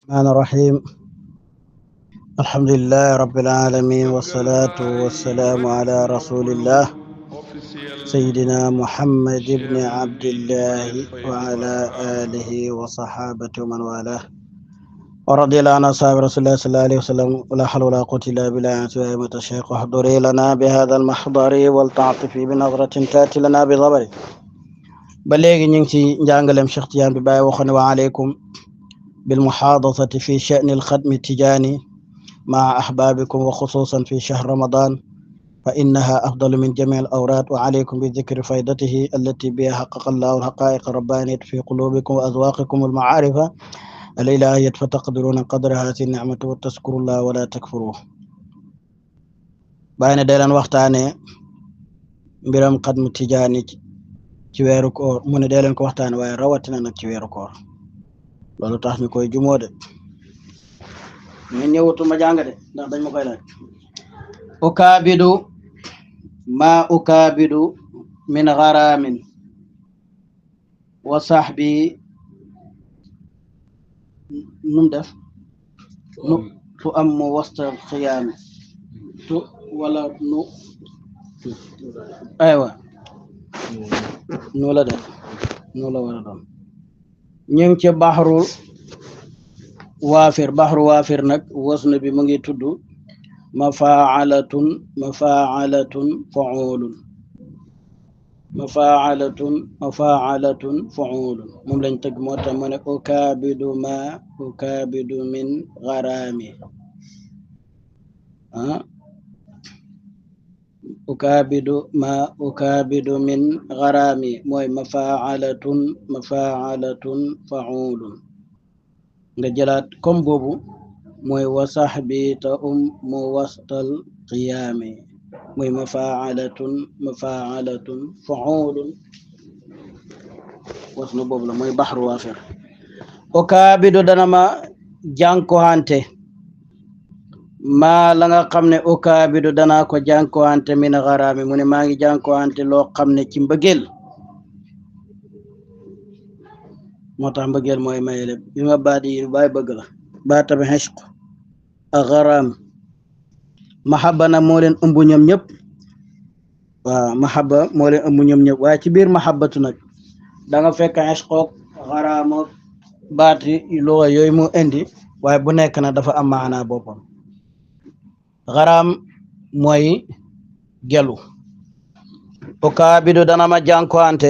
الرحمن الرحيم الحمد لله رب العالمين والصلاة والسلام على رسول الله سيدنا محمد بن عبد الله وعلى آله وصحابته ومن والاه ورضي الله عن أصحاب رسول الله صلى الله عليه وسلم ولا حول ولا قوة إلا بالله أئمة الشيخ احضري لنا بهذا المحضر والتعطفي بنظرة تأتي لنا بضبر بلغ نينتي نجانغلم شيخ تيان بباي وخن وعليكم بالمحافظة في شأن الختم التجاني مع أحبابكم وخصوصا في شهر رمضان فإنها أفضل من جميع الأوراد وعليكم بذكر فائدته التي بها حقق الله الحقائق الربانية في قلوبكم وأذواقكم المعارف الإلهية فتقدرون قدر هذه النعمة وتذكروا الله ولا تكفروه بين ديلان وقتاني mbiram xadmu tijaani ci weeru koor mu ne dee leen ko waxtaane waaye rawatina nag ci weeru koor loolu tax ñu koy jumoo de ñu ñëwutu ma jàng de ndax dañ ma koy laaj ukaabidu ma ukaabidu min gharaamin wa sahbi num def nu tu am mu wastal xiyaami tu wala nu aywa nu la def nu la war a doon ñu ngi ci baxru waafir nag wasnu bi mu ngi tudd mafaalatun fuulun moom lañ tëgg moo tax mu ne ukaabidu min garaami ukaabidu min garaami mooy mafaalatun fuulun nga jëlaat comme boobu mooy wa sahbi ta mu wastal qiyaami mooy mafaalatun fuulun wasnu boobu la mooy baxru waafir ukaabidu dana ma jànkuwante maa la nga xam ne ukaabidu danaa ko jànkuwante min garaami mu ne maa ngi jànkuwante loo xam ne ci mbëggeel moo tax mbëggeel mooy maye lépp bi ma baat yi baay bëgg la baatami xishq ak garaam mahabba nag moo leen ëmb ñoom ñëpp waaw mahabba moo leen ëmb ñoom ñëpp waaye ci biir mahabbatu nag da nga fekk xishqook garaam ak baati loo yooyu mu indi waaye bu nekk na dafa am maanaa boppam garaam mooy gelu ukaabidu dana ma jànkuwante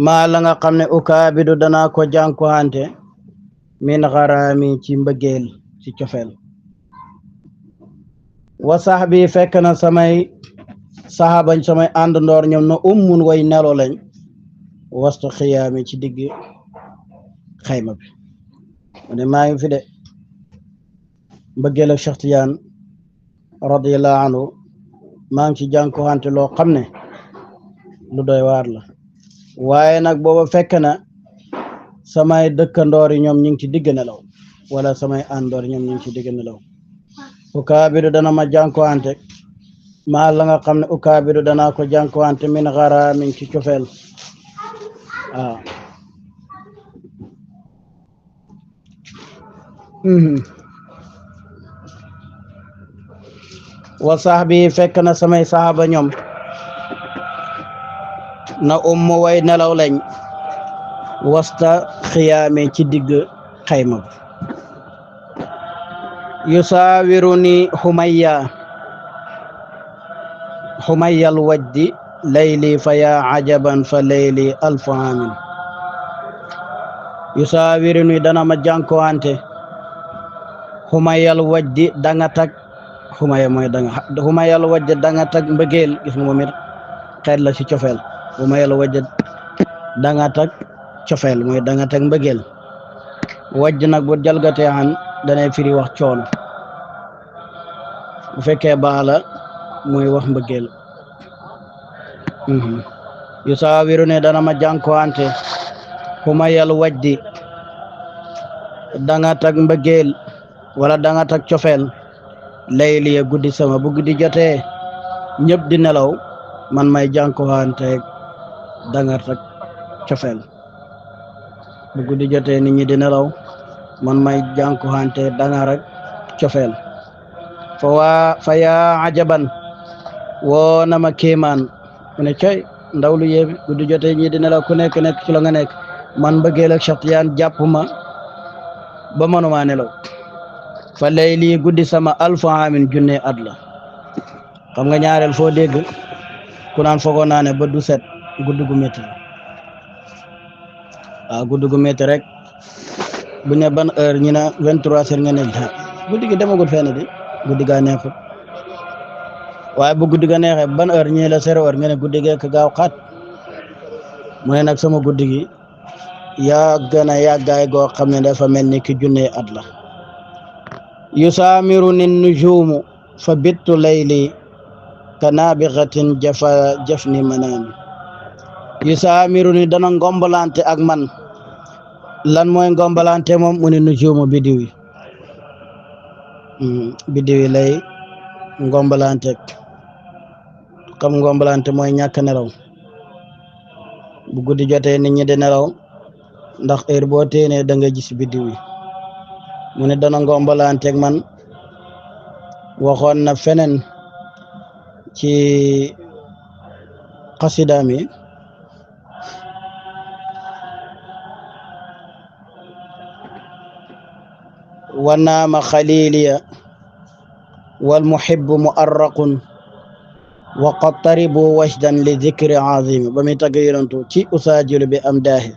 maa la nga xam ne ukaabidu danaa ko jànkuwante min garaami ci mbëggeel ci cofeel wa sahbi fekk na samay sahabañ samay àndandoor ñoom na ummun way nelo lañ wastu xiyaami ci digg xayma bi mu ne maa ngi fi de mbëggeel ak Cheikh Tidiane radiyallahu anhu maa ngi ci jànkuwante loo xam ne lu doy waar la waaye nag booba fekk na samay dëkkandoor yi ñoom ñu ngi ci digg nelaw wala samay àndoor ñoom ñu ngi ci digg nelaw ukaabidu dana ma jànkuwante maa la nga xam ne ukaabidu danaa ko jànkuwante min garaamin ci cofeel waaw wa sahbi fekk na samay sahaba ñoom na way nelaw lañ wasta xiyaame ci digg xayma bi yusaawiruni xumayyal wajdi layli fa yaa ajaban fa layli alfu aamin yusaawiruni dana ma jànkuwante xumayyal wajdi danga tag xumaya mooy xumayyal wajdi danga tag mbëggeel gis nga moom it xeet la ci cofeel xumayyal wajdi danga tag cofeel mooy danga tag mbëggeel wajj nag bu jalgatee xan danay firi wax coono bu fekkee baax la muy wax mbëggeel yusaawiru ne dana ma jànkuwante xumayyal wajdi danga tag mbëggeel wala danga tag cofeel layli ya guddi sama bu guddi jotee ñëpp di nelaw man may jànkuwante danga tag cofeel bu guddi jotee nit ñi di nelaw man may jànkuwante dangar ak cofeel fa yaa ajaban woo na ma kéemaan mu ne coy ndaw lu yéeme guddi jotee ñii di nelaw ku nekk ci la nga nekk man mbëggeel ak Cheikh Tidiane jàpp ma ba mënuma nelaw fa layli guddi sama alfu amin junne at la xam nga ñaareel foo dégg ku naan foogoo naa ne ba du set guddi gu métti la waaw guddi gu métti rek bu ne ban heure ñu ne 23 heures nga ne guddi gi demagul fenn di guddi gaa neexut waaye bu guddi ga neexee ban heure ñii la 0 heure nga ne guddi geek gaaw xaat mu ne nag sama guddi gi yàgg na yàggaay goo xam ne dafa mel ni ki junne at la yusaamiru ni nujuumu fa bittu layli ka naabixatin jafni manaami yusaamiru ni dana ngombalante ak man lan mooy ngombalante moom mu ne nujuumu biddiw yi lay ngombalante xam ngombalante mooy ñàkk nelaw bu guddi jotee nit ñi di nelaw ndax heure boo téenee da nga gis biddiw yi mu ne dana ngombalante ak man waxoon na feneen ci xasidaam yi wa naama xaliliya wal muhibbu muarraqun wa qad taribu wajdan li dikri azimi ba muy tagg yonantu ci usaajilu bi am daahi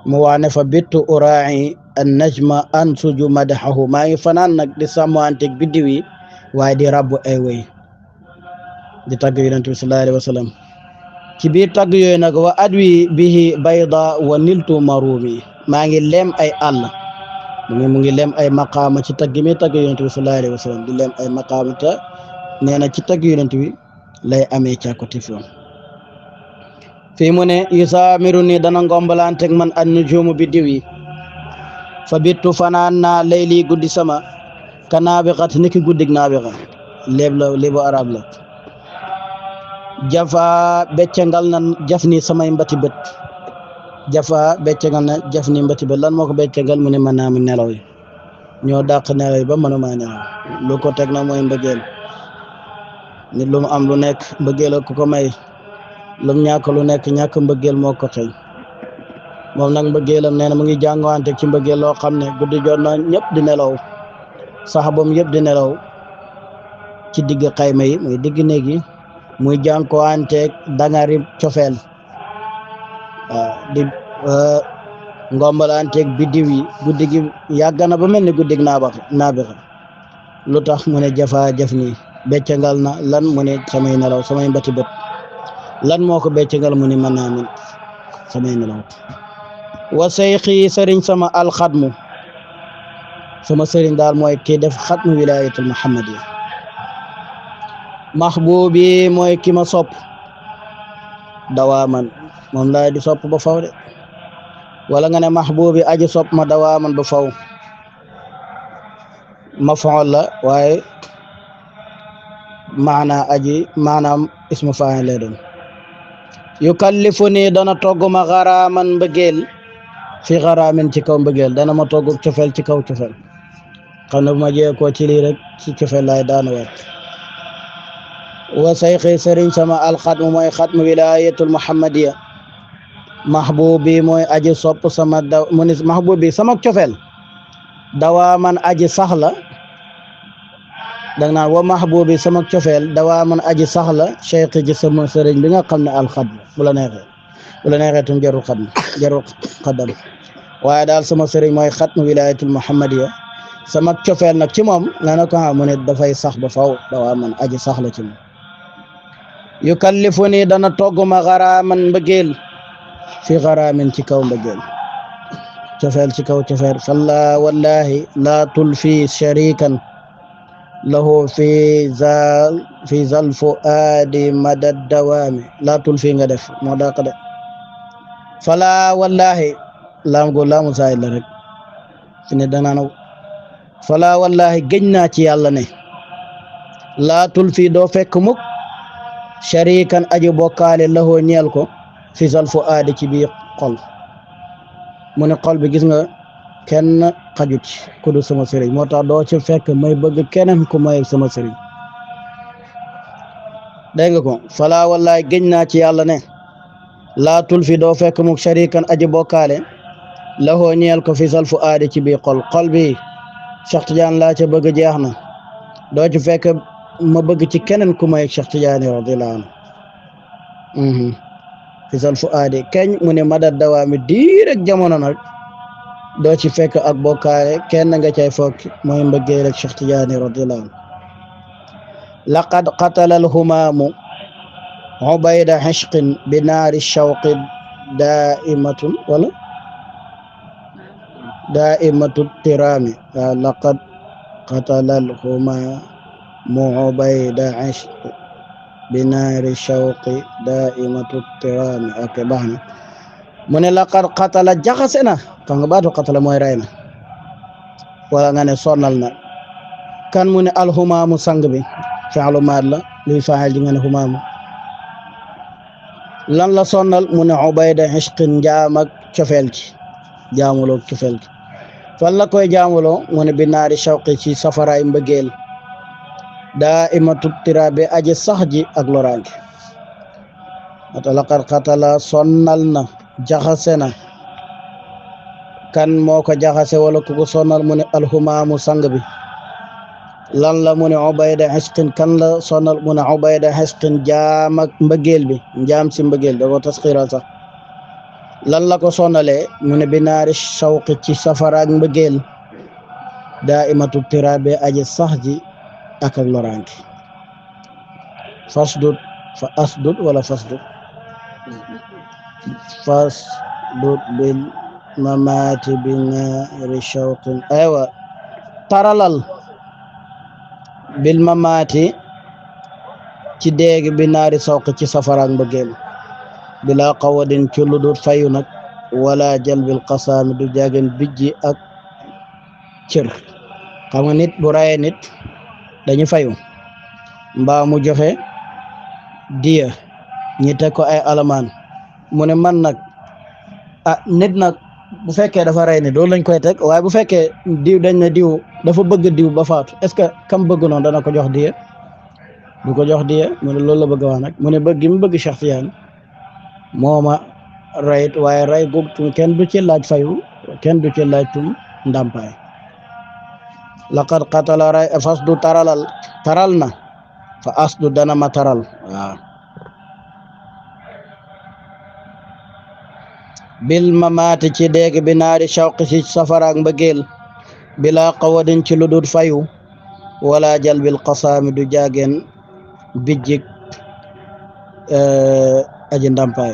mu wax ne fa bittu uraa'i an najma ansuju madaxahu maa ngi fanaan nag di sàmmanteeg biddiw yi waaye di rabbu ay way di tagg yonantu bi sallallahu alayhi wa sallam ci biir tagg yooyu nag wa adwi bihi bayda wa niltu marumi maa ngi lem ay àll mu ngi lem ay maqaama ci tagg mi tagg yonent bi sallallahu alayhi wa sallam di lem ay maqaama te nee na ci tagg yonent bi lay amee càkkoti fi fii mu ne yusaamiru ni dana ngombalanteeg man an nujuumu biddiw yi fa bittu fanaan naa layli guddi sama ka naabixat niki guddig naabixa léebu arab la jafa beccangal na jaf ni samay mbati bët jafa beccangal na jaf ni mbati bët lan moo ko beccangal mu ne mën naa mu nelaw yi ñoo dàq nelaw yi ba mënuma nelaw lu ko teg na mooy mbëggeel nit lu mu am lu nekk mbëggeel ku ko may lu mu ñàkk lu nekk ñàkk mbëggeel moo ko xëy moom nag mbëggeelam nee na mu ngi jàngwante ci mbëggeel loo xam ne guddi jot na ñëpp di nelaw saxabam yëpp di nelaw ci digg xayma yi muy digg néeg yi muy jànkuwanteeg dangari cofeel di ngombalanteeg biddiw yi guddi gi yàgg na ba mel ni guddig naabixa lu tax mu ne jafa jëf nii beccangal na lan mu ne samay nelaw samay mbati bët lan moo ko beccangal mu ne mën naa min samay nelaw wa seyxi sëriñ sama alxadmu sama sëriñ daal mooy kii def xatmu wilayatul muhammadiya mahbubi mooy ki ma sopp dawaaman moom laay di sopp ba faw de wala nga ne mahbubi aji sopp ma dawaaman ba faw mafool la waaye maanaam ismu faa'il lay doon yukallifu ni dana togg ma xaraaman mbëggeel fi xaraamin ci kaw mbëggeel dana ma togg cofeel ci kaw cofeel xam ne bu ma jee koo ci lii rek ci cofeel laay daana waat wa sayxi sëriñ sama alxatmu mooy xatmu wilayatul muhammadiya mahbubi mooy aji sopp sama mu ni mahbubi sama cofeel dawaaman aji sax la dang naan wa mahbubi sama cofeel dawaaman aji sax la cheikh ji sama sëriñ bi nga xam ne alxatmu bu la neexee tum jarul xaddam waaye daal sama sëriñ mooy xatmu wilayatul muhammadiya sama cofeel nag ci moom nga ne ko mu ne dafay sax ba faw dawaaman aji sax la ci moom yukallifu ni dana togg ma xaraaman mbëggeel fi xaraamin ci kaw mbëggeel cofeel ci kaw cofeel falla wallahi laa tulfi sharikan lahu fi zal fuaadi madad dawaami laa tulfi nga def moo dàq de falla wallahi laamu saayid la rek fi ne danaan falla wallahi gëñ naa ci yàlla ne laa tulfi doo fekk mukk sharikan aji bokkaale lahoo ñeel ko fi zal fuaadi ci biir xol mu ne xol bi gis nga kenn xajut ci ku du sama sëriñ moo tax doo ci fekk may bëgg keneen ku may sama sëriñ dégg nga ko fala wallaay géñ naa ci yàlla ne laa tul fi doo fekk mu sharikan aji bokkaale lahoo ñeel ko fisal fu aadi ci biir xol bi Cheikh Tidiane laa ca bëgg jeex na doo ci fekk ma bëgg ci keneen ku may Cheikh Tidiane radiyallahu anhu fisal fu aadi keñ mu ne madad dawaami diir ak jamono nag doo ci fekk ak bokkaale kenn nga cay fokk mooy mbëggeel ak Cheikh Tidiane radiyallahu anhu laqad qatala alhumaamu ubayda xishqin bi naari shawqi daimatun wala daimatu tirami laqad qatala alhumaamu ubayda xishq bi naari shawqi daimatu tirami ok baax na mu ne laqad qatala jaxase na xam nga baatu qatala mooy rey na wala nga ne sonnal na kan mu ne alhumaamu sang bi fi'lu maad la luy faa'il ji nga ne humaamu lan la sonnal mu ne ubayda xishqin njaam ak cofeel ci jaamuloo cofeel ci fan la koy jaamuloo mu ne bi naari shawqi ci safaraay mbëggeel daa imatu tirabe aji sax ji ak loraange ata laqad qatala sonnal na jaxase na kan moo ko jaxase wala ku ko sonnal mu ne alhumaamu sang bi lan la mu ne ubayda xisqin kan la sonal mu ne ubayda xisqin jaam ak mbëggeel bi njaam si mbëggeel da ko tasxiral sax lan la ko sonalee mu ne bi naari shawqi ci safara ak mbëggeel daa imatu tirabe aji sax ji ak loraange fasdud fa asdud wala fasdud bil mamaati bi naari shawqin aywa taralal bil mamaati ci déeg bi naari sawq ci safaraak mbëggeel bila qawadin ci lu dul fayu nag wala jalbil qasaami du jaagen bijji ak cër xam nga nit bu rayee nit dañu fayu mbaa mu joxe diya ñi teg ko ay alamaan mu ne man nag nit nag bu fekkee dafa rey ni doolu lañ koy teg waaye bu fekkee diw dañ ne diw dafa bëgg diw ba faatu est-ce que kam bëgg noonu dana ko jox diya du ko jox diya mu ne loolu la bëgg wax nag mu ne bëgg gi mu bëgg Cheikh Tidiane mooma rayit waaye ray googu tum kenn du ci laaj fayu kenn du ci laaj tum ndàmpaay laqad qatala ray fas du taral na fa as du dana ma taral waaw bil mamaati ci déeg bi naari shawqi ci safaraak mbëggeel bila qawadin ci lu dul fayu wala jalbil qasaami du jaageen bijjik aji ndampaay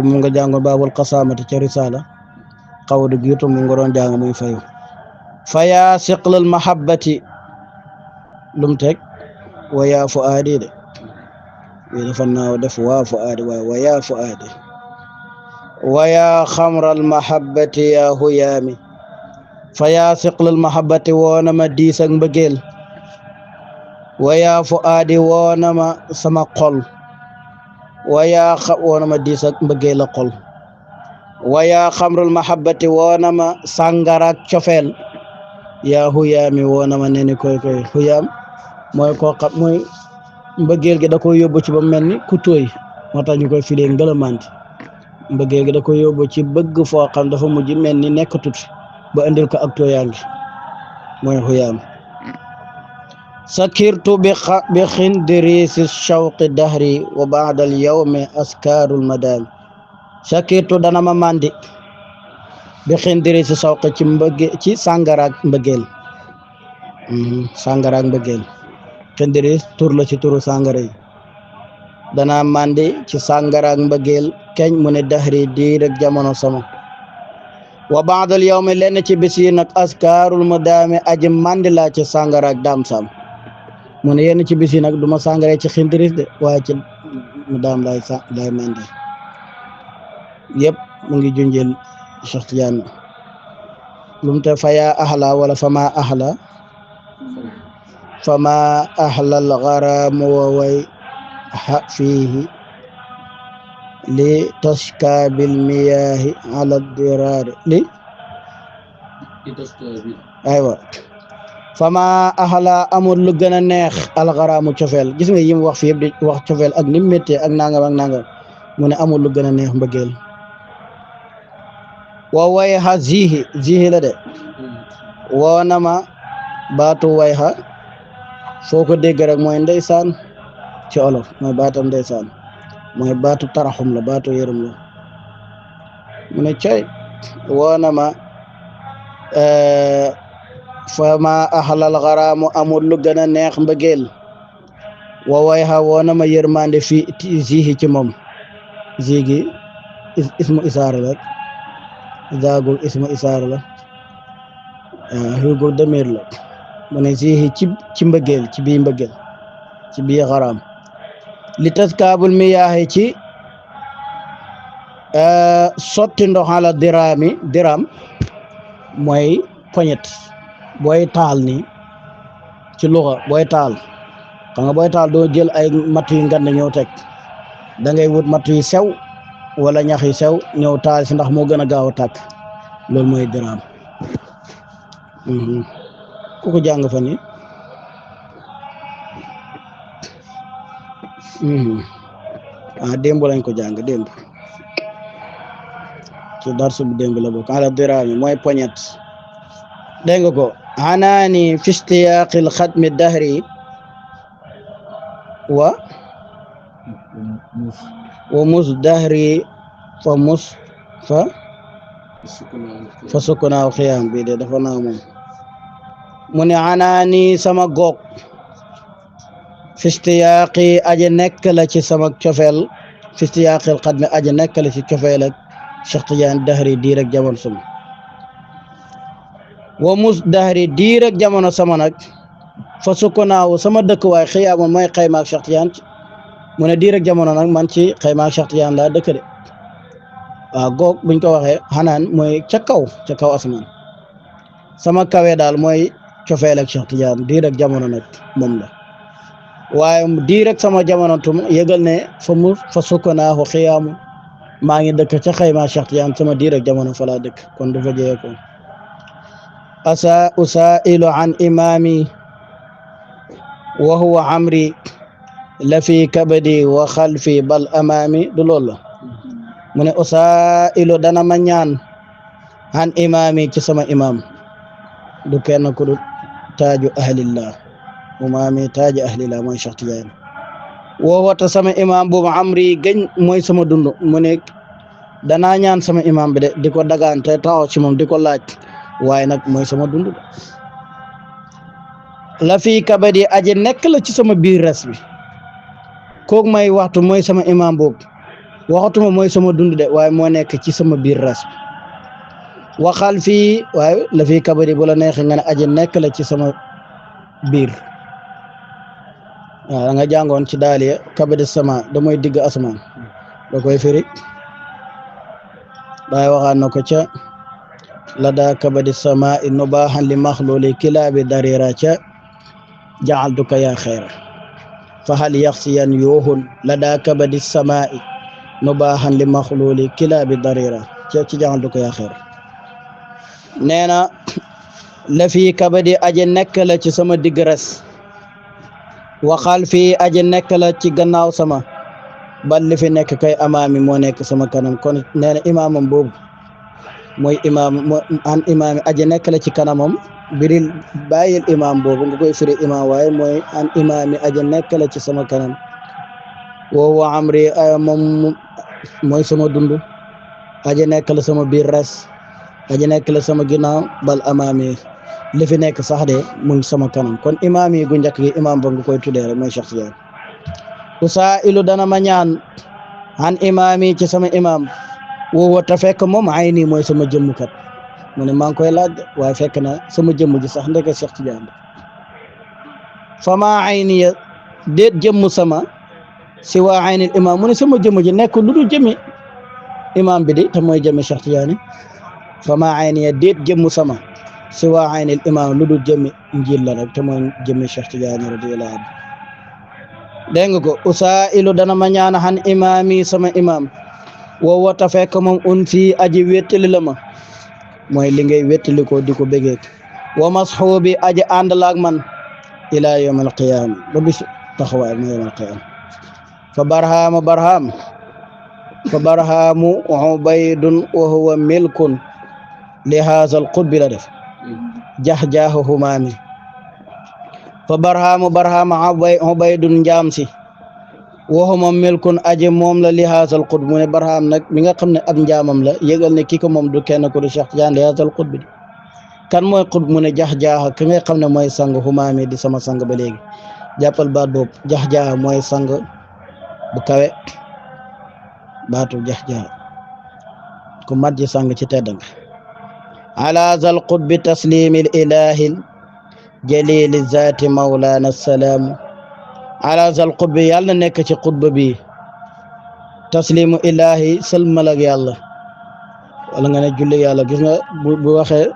mu nga jàngoon baabul qasaamati ca risala qawadu giitu mu nga doon jàng muy fayu faya siqlal mahabbati lum teg waya fu aadi de wi dafa naaw def waa fu aadi waaye waya fu aadi waya xamral mahabbati ya huyaami faya siqlal mahabbati woona ma diis ak mbëggeel waya fu aadi woona ma sama xol woona ma diis ak mbëggeel a xol waya xamral mahabbati woona ma sàngaraak cofeel ya huyaami woona ma neni koy huyaam mooy koo xam mooy mbëggeel gi da koy yóbbu ci ba mel ni ku tooy moo tax ñu koy filee ngëlamanti mbëggeel gi da koy yóbbu ci bëgg foo xam dafa mujj mel ni nekkatut ba indil ko ak tooyaangi mooy xuyaam sakirtu bi xindirisi shawqi dahri wa baada al yawmi askaarul madaami sakirtu dana ma mandi bi xindirisi shawqi ci ci sàngaraak mbëggeel sàngaraak mbëggeel xindiris tur la ci turu sàngara yi dana mandi ci sàngaraak mbëggeel keñ mu ne dahri diir ak jamono sama wa baadal yawmi lenn ci bis yi nag askaarul madaami aji mandi laa ci sàngaraak daam sam mu ne yenn ci bis yi nag duma sàngare ci xindiris de waaye ci mu daam lay mandi yëpp mu ngi junjël Cheikh Tidiane lum te faya ahla wala fama ahla al gharaamu wa way fiihi li tashka bil miyaahi ala diraari li aywa fama axala amul lu gën a neex alxaraamu cofeel gis nga yi mu wax fi yëpp di wax cofeel ak ni mu méttee ak nangam mu ne amul lu gën a neex mbëggeel wa wayha zihi la de woo na ma baatu wayha foo ko dégg rek mooy ndeysaan ci olof mooy baatam ndeysaan mooy baatu taraxum la baatu yërëm la mu ne coy woo na ma fama axalal xaraamu amul lu gën a neex mbëggeel wa wayha woo na ma yërmande fii zihi ci moom zigi ismu isaara la zaagul ismu isaara la xugul demir la mu ne zihi ci mbëggeel ci bii mbëggeel ci bii xaraam li taskaabul mi yaaxe ci sotti ndox ala diram mooy poñet booy taal ni ci luxa booy taal xam nga booy taal doo jël ay matt yu ngand ñëw teg da ngay wut matt yu sew wala ñax yu sew ñëw taal si ndax moo gën a gaaw a tàkk loolu mooy diraam ku ko jàng fa ni démb lañ ko jàng démb ci darsu bu démb la bokk ala diraami mooy poñet dégg nga ko anaani fi istiyaaqil xatmi dahri wa mus dahri fa sukkunaaw xiyaam bi de dafa naa moom mu ne anaani sama goog fi istiyaaqi aje nekk la ci sama cofeel fi istiyaaqil xatmi aje nekk la ci cofeel ak Cheikh Tidiane dahri diir ak jamono sama wa mus dahri diir ak jamono sama nag fa sukkunaaw sama dëkkuwaay xiyaamoon mooy xaymaak Cheikh Tidiane mu ne diir ak jamono nag man ci xaymaak Cheikh Tidiane laa dëkk de waaw goog buñ ko waxee xanaan mooy ca kaw asamaan sama kawe daal mooy cofeel ak Cheikh Tidiane diir ak jamono nag moom la waaye diir ak sama jamono tum yëgal ne fa sukkunaaw xiyaamu maa ngi dëkk ca xayma Cheikh Tidiane sama diir ak jamono fa laa dëkk kon du fa jëyee ko usailu an imami wa huwa amri la fi kabadi wa xalfi bal amami du loolu la mu ne usailu dana ma ñaan an imami ci sama imam du kenn ku du taaju ahlillah umami taaju ahlillah mooy Cheikh Tidiane woowata sama imam boobu amri gëñ mooy sama dund mu ne danaa ñaan sama imam bi de di ko dagaan te taxaw ci moom di ko laaj waaye nag mooy sama dund la fii kabadi aji nekk la ci sama biir res bi kooku may waxtu mooy sama imam boobu waxatuma mooy sama dund de waaye moo nekk ci sama biir res bi waxal fii waaye la fii kabadi bu la neexee nga ne aji nekk la ci sama biir waaw da nga jàngoon ci daaliya kabadi sama da mooy digg asamaan da koy firi baay waxaan na ko ca la daa kabadi sama inu baaxan li maxluli kilaabi darira ca jaaltuka yaa xeera fa hal yaxsiyan yooxun la daa kabadi sama nu baaxan li maxluli kilaabi darira ca ci jaaltuka yaa xeera nee na la fii kabadi aji nekk la ci sama digg res waxal fii aji nekk la ci gannaaw sama bal li fi nekk kay amaami moo nekk sama kanam kon nee na imaamam boobu mooy an imaami aji nekk la ci kanamam biril bàyyil imaam boobu nga koy firi imaam waaye mooy an imaami aji nekk la ci sama kanam woowu amri moom mooy sama dund aji nekk la sama biir res aji nekk la sama ginnaaw bal amaami li fi nekk sax de mu ngi sama kanam kon imaam yi gu njëkk gi imaam ba nga koy tuddee rek mooy Cheikh Tidiane usailu dana ma ñaan an imaami ci sama imaam woowa te fekk moom ay nii mooy sama jëmmkat mu ne maa ngi koy laaj waaye fekk na sama jëmm ji sax ndeke Cheikh Tidiane fa maa ay nii déet jëmm sama si waa ay nii imaam mu ne sama jëmm ji nekk lu dul jëmmi imaam bi di te mooy jëmmi Cheikh Tidiane fa maa ay nii déet jëmm sama si waa ay nii imaam lu dul jëmmi njiit la rek te mooy jëmmi Cheikh Tidiane radiyallahu anhu dégg nga ko usailu dana ma ñaan xan imaami sama imaam woo wata fekk moom un fii aji wéttali la ma mooy li ngay wettali ko di ko bëggee wa masxuubi aji àndal ak man ila yawm alqiyaama ba bis taxawaay ma yawm alqiyaama fa barhaamu ubaydun wa huwa milkun li haza alqutbi la def jax-jaaxu humaami fa barhaamu ubaydun njaam si waxuma milkun aji moom la li haasal xutb mu ne barham nag mi nga xam ne ab njaamam la yëgal ne kii ko moom du kenn ku du Cheikh Tidiane li haasal xutb bi kan mooy xutb mu ne jax-jaaxa ki nga xam ne mooy sang xumaami di sama sang ba léegi jàppal baat boobu jax-jaaxa mooy sang bu kawe baatu jax-jaaxa ku mat ji sang ci tedd nga ala zal xutbi taslimil ilahil jalili zaati mawlana salaamu ala zal xutbi yàlla na nekk ci xutba bi taslimu ilahi sëlmal ak yàlla wala nga ne julli yàlla gis nga bu waxee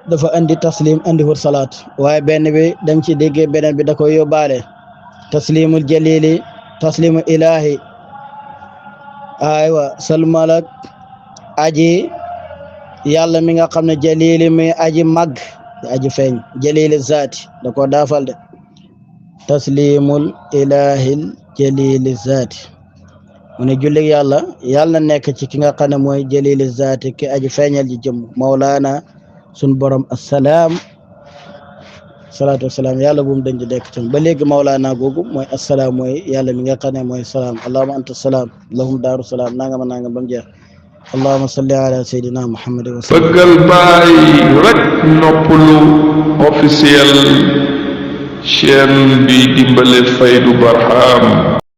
dafa andi taslim andi wut salaat waaye benn bi dañ ci déggee beneen bi da koy yóbbaale taslimul jalili taslimu ilahi aywa sëlmal ak aji yàlla mi nga xam ne jalili mi aji mag aji feeñ jalili zaati da ko daafal de taslimul ilahil jalili zaati mu ne jullig yàlla na nekk ci ki nga xam ne mooy jalili zaati ki aji feeñal ji jëm mawlaana sun borom assalaam salaatu wasalaam yàlla bu mu dañ di dekk tam ba léegi mawlaana googu mooy assalaam mooy yàlla mi nga xam ne mooy salaam allahumma anta salaam allahum daaru salaam nangama nangam ba mu jeex allahumma salli ala sayyidina muhammad wa sallam bëggal baay rek noppalu officiel chaîne bi dimbale Faydu Barham